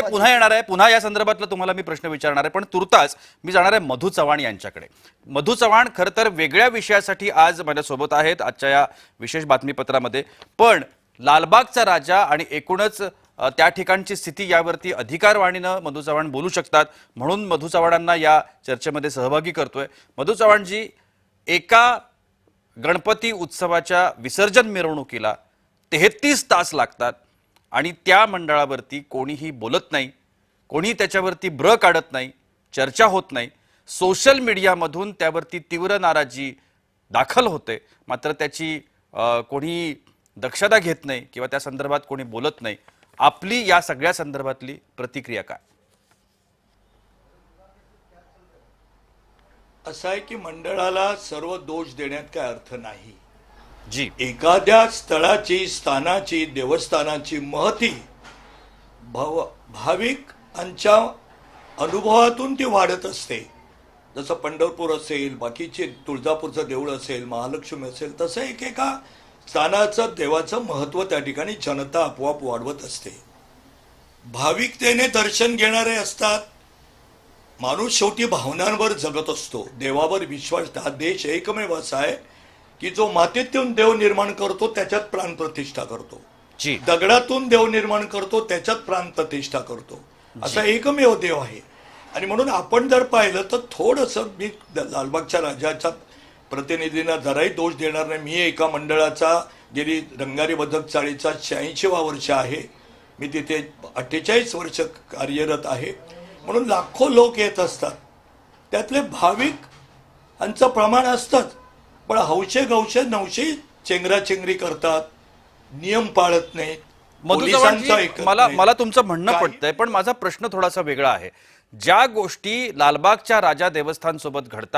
तुमच्याकडे पुन्हा येणार आहे, पुन्हा या संदर्भातला तुम्हाला मी प्रश्न विचारणार आहे, पण तुर्तास मी जाणार आहे मधू चव्हाण यांच्याकडे. मधू चव्हाण खरं तर वेगळ्या विषयासाठी आज माझ्यासोबत आहेत आजच्या या विशेष बातमीपत्रामध्ये. पण लालबागचा राजा आणि एकूणच त्या ठिकाणची स्थिती यावरती अधिकारवाणीनं मधू चव्हाण बोलू शकतात, म्हणून मधू चव्हाणांना या चर्चेमध्ये सहभागी करतोय. मधू चव्हाणजी, एका गणपती उत्सवाच्या विसर्जन मिरवणुकीला 33 तास लागतात आणि त्या मंडळावरती कोणीही बोलत नाही, कोणी त्याच्यावरती ब्र काढत नाही, चर्चा होत नाही. सोशल मीडियामधून त्यावरती तीव्र नाराजी दाखल होते, मात्र त्याची कोणी दक्षता घेत नाही किंवा त्या संदर्भात कोणी बोलत नाही. आपली या सगळ्या संदर्भातली प्रतिक्रिया काय? असं आहे की मंडळाला सर्व दोष देण्यात काय अर्थ नाही. जी, एखाद्या स्थळाची, स्थानाची, देवस्थानाची महती भाविकांच्या अनुभवातून ती वाढत असते. जसं पंढरपूर असेल, बाकीचे तुळजापूरचं देऊळ असेल, महालक्ष्मी असेल, तसं एकेका स्थानाचं, देवाचं महत्त्व त्या ठिकाणी जनता आपोआप वाढवत असते. भाविकतेने दर्शन घेणारे असतात. माणूस शेवटी भावनांवर जगत असतो. देवावर विश्वास, हा देश एकमेव असा आहे की जो मातीतून देव निर्माण करतो त्याच्यात प्राणप्रतिष्ठा करतो, जी, दगडातून देव निर्माण करतो त्याच्यात प्राणप्रतिष्ठा करतो, असा एकमेव देव आहे. आणि म्हणून आपण जर पाहिलं तर थोडंसं मी लालबागच्या राजाच्या प्रतिनिधींना जराही दोष देणार नाही. मी एका मंडळाचा गेली रंगारी बदक चाळीचा 86वा वर्ष आहे. मी तिथे 48 वर्ष कार्यरत आहे. म्हणून लाखो लोक येत असतात, त्यातले भाविकांचं प्रमाण असतंच, पण हौशे गौशे नवशे चेंगराचेंगरी करतात, नियम पाळत नाहीत, मधू पोलिसांचं चव्हाणजी, ऐकत मला नाहीत. मला तुमचं म्हणणं पटतंय, पण माझा प्रश्न थोडासा वेगळा आहे. ज्या गोष्टी लालबागच्या राजा देवस्थान सोबत घडतायत